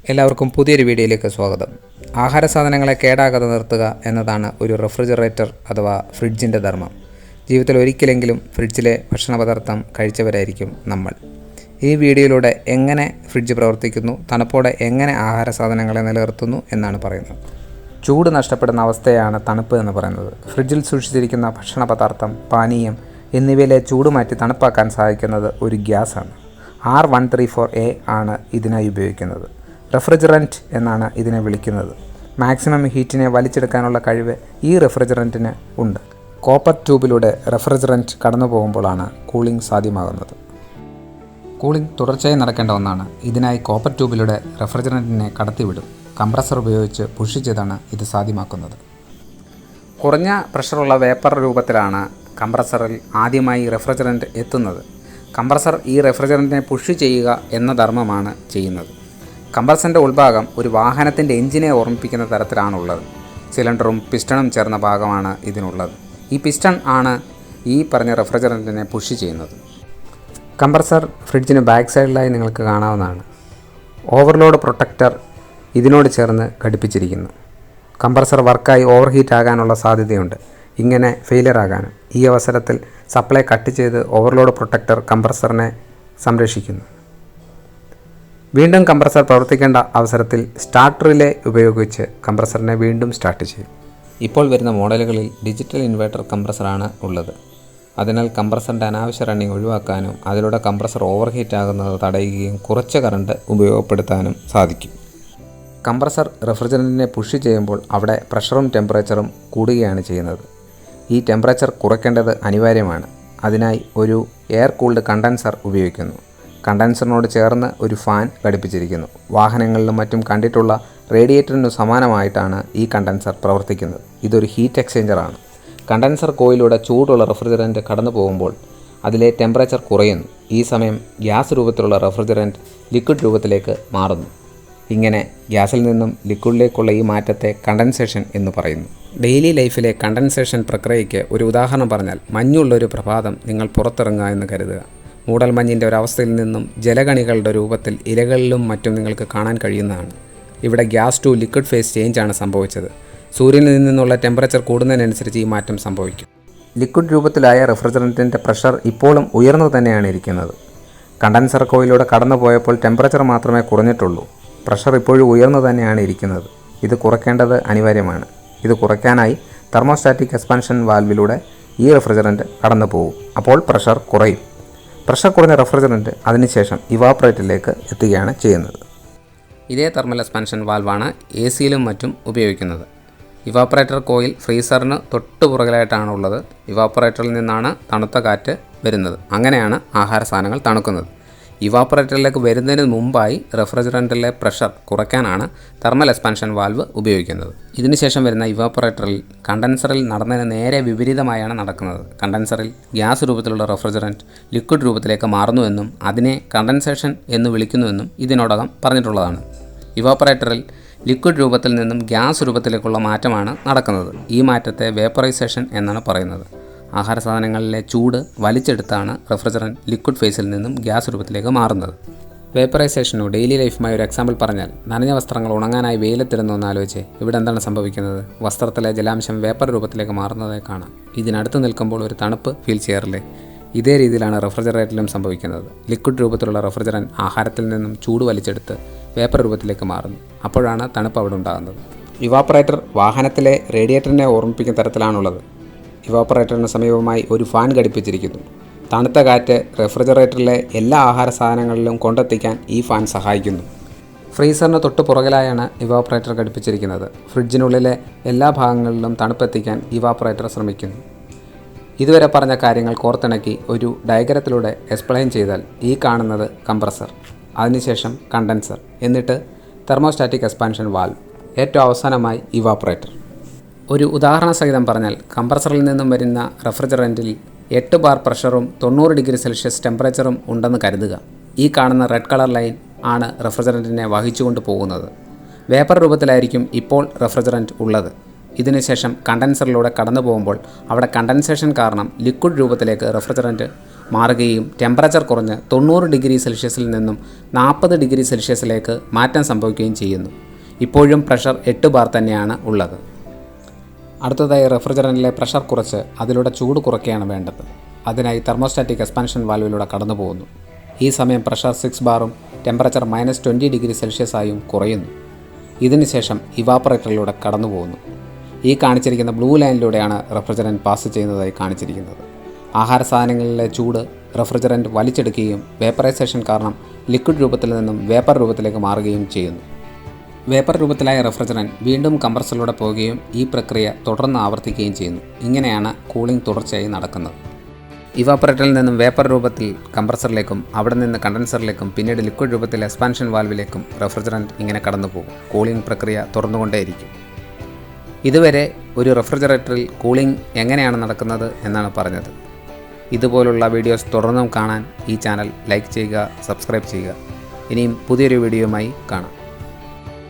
എല്ലാവർക്കും പുതിയൊരു വീഡിയോയിലേക്ക് സ്വാഗതം. ആഹാര സാധനങ്ങളെ കേടാകാതെ നിർത്തുക എന്നതാണ് ഒരു റെഫ്രിജറേറ്റർ അഥവാ ഫ്രിഡ്ജിൻ്റെ ധർമ്മം. ജീവിതത്തിൽ ഒരിക്കലെങ്കിലും ഫ്രിഡ്ജിലെ ഭക്ഷണപദാർത്ഥം കഴിച്ചവരായിരിക്കും നമ്മൾ. ഈ വീഡിയോയിലൂടെ എങ്ങനെ ഫ്രിഡ്ജ് പ്രവർത്തിക്കുന്നു, തണുപ്പോടെ എങ്ങനെ ആഹാര സാധനങ്ങളെ നിലനിർത്തുന്നു എന്നാണ് പറയുന്നത്. ചൂട് നഷ്ടപ്പെടുന്ന അവസ്ഥയാണ് തണുപ്പ് എന്ന് പറയുന്നത്. ഫ്രിഡ്ജിൽ സൂക്ഷിച്ചിരിക്കുന്ന ഭക്ഷണപദാർത്ഥം, പാനീയം എന്നിവയിലെ ചൂട് മാറ്റി തണുപ്പാക്കാൻ സഹായിക്കുന്നത് ഒരു ഗ്യാസാണ്. R134A ആണ് ഇതിനായി ഉപയോഗിക്കുന്നത്. റെഫ്രിജറൻറ്റ് എന്നാണ് ഇതിനെ വിളിക്കുന്നത്. മാക്സിമം ഹീറ്റിനെ വലിച്ചെടുക്കാനുള്ള കഴിവ് ഈ റെഫ്രിജറൻറ്റിന് ഉണ്ട്. കോപ്പർ ട്യൂബിലൂടെ റെഫ്രിജറൻറ്റ് കടന്നു പോകുമ്പോഴാണ് കൂളിംഗ് സാധ്യമാകുന്നത്. കൂളിംഗ് തുടർച്ചയായി നടക്കേണ്ട ഒന്നാണ്. ഇതിനായി കോപ്പർ ട്യൂബിലൂടെ റെഫ്രിജറൻറ്റിനെ കടത്തിവിടും. കംപ്രസർ ഉപയോഗിച്ച് പുഷ് ചെയ്താണ് ഇത് സാധ്യമാക്കുന്നത്. കുറഞ്ഞ പ്രഷറുള്ള വേപ്പർ രൂപത്തിലാണ് കംപ്രസറിൽ ആദ്യമായി റെഫ്രിജറൻറ്റ് എത്തുന്നത്. കംപ്രസർ ഈ റെഫ്രിജറൻറ്റിനെ പുഷ് ചെയ്യുക എന്ന ധർമ്മമാണ് ചെയ്യുന്നത്. കംപ്രസറിൻ്റെ ഉൾഭാഗം ഒരു വാഹനത്തിൻ്റെ എഞ്ചിനെ ഓർമ്മിപ്പിക്കുന്ന തരത്തിലാണുള്ളത്. സിലിണ്ടറും പിസ്റ്റണും ചേർന്ന ഭാഗമാണ് ഇതിനുള്ളത്. ഈ പിസ്റ്റൺ ആണ് ഈ പറഞ്ഞ റെഫ്രിജറൻറ്റിനെ പുഷ് ചെയ്യുന്നത്. കംപ്രസർ ഫ്രിഡ്ജിന് ബാക്ക് സൈഡിലായി നിങ്ങൾക്ക് കാണാവുന്നതാണ്. ഓവർലോഡ് പ്രൊട്ടക്ടർ ഇതിനോട് ചേർന്ന് ഘടിപ്പിച്ചിരിക്കുന്നു. കംപ്രസർ വർക്കായി ഓവർഹീറ്റ് ആകാനുള്ള സാധ്യതയുണ്ട്. ഇങ്ങനെ ഫെയിലിയർ ആകാനും. ഈ അവസരത്തിൽ സപ്ലൈ കട്ട് ചെയ്ത് ഓവർലോഡ് പ്രൊട്ടക്ടർ കംപ്രസറിനെ സംരക്ഷിക്കുന്നു. വീണ്ടും കംപ്രസർ പ്രവർത്തിക്കേണ്ട അവസരത്തിൽ സ്റ്റാർട്ട് റിലേ ഉപയോഗിച്ച് കംപ്രസറിനെ വീണ്ടും സ്റ്റാർട്ട് ചെയ്യും. ഇപ്പോൾ വരുന്ന മോഡലുകളിൽ ഡിജിറ്റൽ ഇൻവെർട്ടർ കംപ്രസറാണ് ഉള്ളത്. അതിനാൽ കംപ്രസറിൻ്റെ അനാവശ്യ റണ്ണിങ് ഒഴിവാക്കാനും അതിലൂടെ കംപ്രസർ ഓവർഹീറ്റ് ആകുന്നത് തടയുകയും കുറച്ച് കറണ്ട് ഉപയോഗപ്പെടുത്താനും സാധിക്കും. കംപ്രസർ റെഫ്രിജറൻറ്റിനെ പുഷ് ചെയ്യുമ്പോൾ അവിടെ പ്രഷറും ടെമ്പറേച്ചറും കൂടുകയാണ് ചെയ്യുന്നത്. ഈ ടെമ്പറേച്ചർ കുറയ്ക്കേണ്ടത് അനിവാര്യമാണ്. അതിനായി ഒരു എയർ കൂൾഡ് കണ്ടൻസർ ഉപയോഗിക്കുന്നു. കണ്ടൻസറിനോട് ചേർന്ന് ഒരു ഫാൻ ഘടിപ്പിച്ചിരിക്കുന്നു. വാഹനങ്ങളിലും മറ്റും കണ്ടിട്ടുള്ള റേഡിയേറ്ററിനു സമാനമായിട്ടാണ് ഈ കണ്ടൻസർ പ്രവർത്തിക്കുന്നത്. ഇതൊരു ഹീറ്റ് എക്സ്ചേഞ്ചറാണ്. കണ്ടൻസർ കോയിലൂടെ ചൂടുള്ള റെഫ്രിജറൻറ്റ് കടന്നു പോകുമ്പോൾ അതിലെ ടെമ്പറേച്ചർ കുറയുന്നു. ഈ സമയം ഗ്യാസ് രൂപത്തിലുള്ള റെഫ്രിജറൻറ്റ് ലിക്വിഡ് രൂപത്തിലേക്ക് മാറുന്നു. ഇങ്ങനെ ഗ്യാസിൽ നിന്നും ലിക്വിഡിലേക്കുള്ള ഈ മാറ്റത്തെ കണ്ടൻസേഷൻ എന്ന് പറയുന്നു. ഡെയിലി ലൈഫിലെ കണ്ടൻസേഷൻ പ്രക്രിയയ്ക്ക് ഒരു ഉദാഹരണം പറഞ്ഞാൽ, മഞ്ഞുള്ളൊരു പ്രഭാതം നിങ്ങൾ പുറത്തിറങ്ങുക എന്ന് കരുതുക. മൂടൽമഞ്ഞിൻ്റെ ഒരവസ്ഥയിൽ നിന്നും ജലകണികളുടെ രൂപത്തിൽ ഇലകളിലും മറ്റും നിങ്ങൾക്ക് കാണാൻ കഴിയുന്നതാണ്. ഇവിടെ ഗ്യാസ് ടു ലിക്വിഡ് ഫേസ് ചേഞ്ചാണ് സംഭവിച്ചത്. സൂര്യനിൽ നിന്നുള്ള ടെമ്പറേച്ചർ കൂടുന്നതിനനുസരിച്ച് ഈ മാറ്റം സംഭവിക്കും. ലിക്വിഡ് രൂപത്തിലായ റെഫ്രിജറൻറ്റിൻ്റെ പ്രഷർ ഇപ്പോഴും ഉയർന്നു തന്നെയാണ് ഇരിക്കുന്നത്. കണ്ടൻസർ കോയിലൂടെ കടന്നു പോയപ്പോൾ ടെമ്പറേച്ചർ മാത്രമേ കുറഞ്ഞിട്ടുള്ളൂ. പ്രഷർ ഇപ്പോഴും ഉയർന്നു തന്നെയാണ് ഇരിക്കുന്നത്. ഇത് കുറയ്ക്കേണ്ടത് അനിവാര്യമാണ്. ഇത് കുറയ്ക്കാനായി തെർമോസ്റ്റാറ്റിക് എക്സ്പാൻഷൻ വാൽവിലൂടെ ഈ റെഫ്രിജറൻറ്റ് കടന്നു പോകും. അപ്പോൾ പ്രഷർ കുറയും. പ്രഷർ കുറഞ്ഞ റെഫ്രിജറൻറ്റ് അതിനുശേഷം ഇവാപ്പറേറ്ററിലേക്ക് എത്തുകയാണ് ചെയ്യുന്നത്. ഇതേ തെർമൽ എക്സ്പാൻഷൻ വാൽവാണ് AC-യിലും മറ്റും ഉപയോഗിക്കുന്നത്. ഇവാപ്പറേറ്റർ കോയിൽ ഫ്രീസറിന് തൊട്ട് പുറകിലായിട്ടാണ് ഉള്ളത്. ഇവാപ്പറേറ്ററിൽ നിന്നാണ് തണുത്ത കാറ്റ് വരുന്നത്. അങ്ങനെയാണ് ആഹാര സാധനങ്ങൾ തണുക്കുന്നത്. ഇവാപ്പറേറ്ററിലേക്ക് വരുന്നതിന് മുമ്പായി റെഫ്രിജറൻറ്റിലെ പ്രഷർ കുറയ്ക്കാനാണ് തെർമൽ എക്സ്പാൻഷൻ വാൽവ് ഉപയോഗിക്കുന്നത്. ഇതിനുശേഷം വരുന്ന ഇവാപ്പറേറ്ററിൽ കണ്ടൻസറിൽ നടന്നതിന് നേരെ വിപരീതമായാണ് നടക്കുന്നത്. കണ്ടൻസറിൽ ഗ്യാസ് രൂപത്തിലുള്ള റെഫ്രിജറൻറ്റ് ലിക്വിഡ് രൂപത്തിലേക്ക് മാറുന്നുവെന്നും അതിനെ കണ്ടൻസേഷൻ എന്ന് വിളിക്കുന്നുവെന്നും ഇതിനോടകം പറഞ്ഞിട്ടുള്ളതാണ്. ഇവാപ്പറേറ്ററിൽ ലിക്വിഡ് രൂപത്തിൽ നിന്നും ഗ്യാസ് രൂപത്തിലേക്കുള്ള മാറ്റമാണ് നടക്കുന്നത്. ഈ മാറ്റത്തെ വേപ്പറൈസേഷൻ എന്നാണ് പറയുന്നത്. ആഹാര സാധനങ്ങളിലെ ചൂട് വലിച്ചെടുത്താണ് റെഫ്രിജറൻറ്റ് ലിക്വിഡ് ഫേസിൽ നിന്നും ഗ്യാസ് രൂപത്തിലേക്ക് മാറുന്നത്. വേപ്പറൈസേഷനോ ഡെയിലി ലൈഫുമായി ഒരു എക്സാമ്പിൾ പറഞ്ഞാൽ, നനഞ്ഞ വസ്ത്രങ്ങൾ ഉണങ്ങാനായി വെയിലത്തിരുന്നു എന്ന് ആലോചിച്ച് ഇവിടെ എന്താണ് സംഭവിക്കുന്നത്? വസ്ത്രത്തിലെ ജലാംശം വേപ്പർ രൂപത്തിലേക്ക് മാറുന്നതായി കാണാം. ഇതിനടുത്ത് നിൽക്കുമ്പോൾ ഒരു തണുപ്പ് ഫീൽ ചെയ്യാറില്ലേ? ഇതേ രീതിയിലാണ് റെഫ്രിജറേറ്ററിലും സംഭവിക്കുന്നത്. ലിക്വിഡ് രൂപത്തിലുള്ള റെഫ്രിജറൻറ്റ് ആഹാരത്തിൽ നിന്നും ചൂട് വലിച്ചെടുത്ത് വേപ്പർ രൂപത്തിലേക്ക് മാറുന്നു. അപ്പോഴാണ് തണുപ്പ് അവിടെ ഉണ്ടാകുന്നത്. ഇവാപ്പറേറ്റർ വാഹനത്തിലെ റേഡിയേറ്ററിനെ ഓർമ്മിപ്പിക്കുന്ന തരത്തിലാണുള്ളത്. ഇവാപ്പറേറ്ററിന് സമീപമായി ഒരു ഫാൻ ഘടിപ്പിച്ചിരിക്കുന്നു. തണുത്ത കാറ്റ് റെഫ്രിജറേറ്ററിലെ എല്ലാ ആഹാര സാധനങ്ങളിലും കൊണ്ടെത്തിക്കാൻ ഈ ഫാൻ സഹായിക്കുന്നു. ഫ്രീസറിന് തൊട്ട് പുറകിലായാണ് ഇവാപ്പറേറ്റർ ഘടിപ്പിച്ചിരിക്കുന്നത്. ഫ്രിഡ്ജിനുള്ളിലെ എല്ലാ ഭാഗങ്ങളിലും തണുപ്പെത്തിക്കാൻ ഇവാപ്പറേറ്റർ ശ്രമിക്കുന്നു. ഇതുവരെ പറഞ്ഞ കാര്യങ്ങൾ കോർത്തിണക്കി ഒരു ഡയഗ്രത്തിലൂടെ എക്സ്പ്ലെയിൻ ചെയ്താൽ ഈ കാണുന്നത് കംപ്രസർ, അതിനുശേഷം കണ്ടൻസർ, എന്നിട്ട് തെർമോസ്റ്റാറ്റിക് എക്സ്പാൻഷൻ വാൽവ്, ഏറ്റവും അവസാനമായി ഇവാപ്പറേറ്റർ. ഒരു ഉദാഹരണ സഹിതം പറഞ്ഞാൽ, കംപ്രസറിൽ നിന്നും വരുന്ന റെഫ്രിജറൻറ്റിൽ 8 ബാർ പ്രഷറും 90 ഡിഗ്രി സെൽഷ്യസ് ടെമ്പറേച്ചറും ഉണ്ടെന്ന് കരുതുക. ഈ കാണുന്ന റെഡ് കളർ ലൈൻ ആണ് റെഫ്രിജറൻറ്റിനെ വഹിച്ചുകൊണ്ട് പോകുന്നത്. വേപ്പർ രൂപത്തിലായിരിക്കും ഇപ്പോൾ റെഫ്രിജറൻറ്റ് ഉള്ളത്. ഇതിനുശേഷം കണ്ടൻസറിലൂടെ കടന്നു പോകുമ്പോൾ അവിടെ കണ്ടൻസേഷൻ കാരണം ലിക്വിഡ് രൂപത്തിലേക്ക് റെഫ്രിജറൻറ്റ് മാറുകയും ടെമ്പറേച്ചർ കുറഞ്ഞ് 90 ഡിഗ്രി സെൽഷ്യസിൽ നിന്നും 40 ഡിഗ്രി സെൽഷ്യസിലേക്ക് മാറ്റം സംഭവിക്കുകയും ചെയ്യുന്നു. ഇപ്പോഴും പ്രഷർ 8 ബാർ തന്നെയാണ് ഉള്ളത്. അടുത്തതായി റെഫ്രിജറൻറ്റിലെ പ്രഷർ കുറച്ച് അതിലൂടെ ചൂട് കുറയ്ക്കുകയാണ് വേണ്ടത്. അതിനായി തെർമോസ്റ്റാറ്റിക് എക്സ്പാൻഷൻ വാൽവിലൂടെ കടന്നു പോകുന്നു. ഈ സമയം പ്രഷർ 6 ബാറും ടെമ്പറേച്ചർ -20 ഡിഗ്രി സെൽഷ്യസായും കുറയുന്നു. ഇതിനുശേഷം ഇവാപ്പറേറ്ററിലൂടെ കടന്നു പോകുന്നു. ഈ കാണിച്ചിരിക്കുന്ന ബ്ലൂ ലൈനിലൂടെയാണ് റെഫ്രിജറൻറ്റ് പാസ് ചെയ്യുന്നതായി കാണിച്ചിരിക്കുന്നത്. ആഹാര സാധനങ്ങളിലെ ചൂട് റെഫ്രിജറൻറ്റ് വലിച്ചെടുക്കുകയും വേപ്പറൈസേഷൻ കാരണം ലിക്വിഡ് രൂപത്തിൽ നിന്നും വേപ്പർ രൂപത്തിലേക്ക് മാറുകയും ചെയ്യുന്നു. വേപ്പർ രൂപത്തിലായ റെഫ്രിജറൻറ്റ് വീണ്ടും കംപ്രസറിലൂടെ പോവുകയും ഈ പ്രക്രിയ തുടർന്ന് ആവർത്തിക്കുകയും ചെയ്യുന്നു. ഇങ്ങനെയാണ് കൂളിംഗ് തുടർച്ചയായി നടക്കുന്നത്. ഇവാപ്പറേറ്ററിൽ നിന്നും വേപ്പർ രൂപത്തിൽ കംപ്രസറിലേക്കും അവിടെ നിന്ന് കണ്ടൻസറിലേക്കും പിന്നീട് ലിക്വിഡ് രൂപത്തിൽ എക്സ്പാൻഷൻ വാൽവിലേക്കും റെഫ്രിജറൻറ്റ് ഇങ്ങനെ കടന്നു പോകും. കൂളിംഗ് പ്രക്രിയ തുറന്നുകൊണ്ടേയിരിക്കും. ഇതുവരെ ഒരു റെഫ്രിജറേറ്ററിൽ കൂളിംഗ് എങ്ങനെയാണ് നടക്കുന്നത് എന്നാണ് പറഞ്ഞത്. ഇതുപോലുള്ള വീഡിയോസ് തുടർന്നും കാണാൻ ഈ ചാനൽ ലൈക്ക് ചെയ്യുക, സബ്സ്ക്രൈബ് ചെയ്യുക. ഇനിയും പുതിയൊരു വീഡിയോയുമായി കാണാം.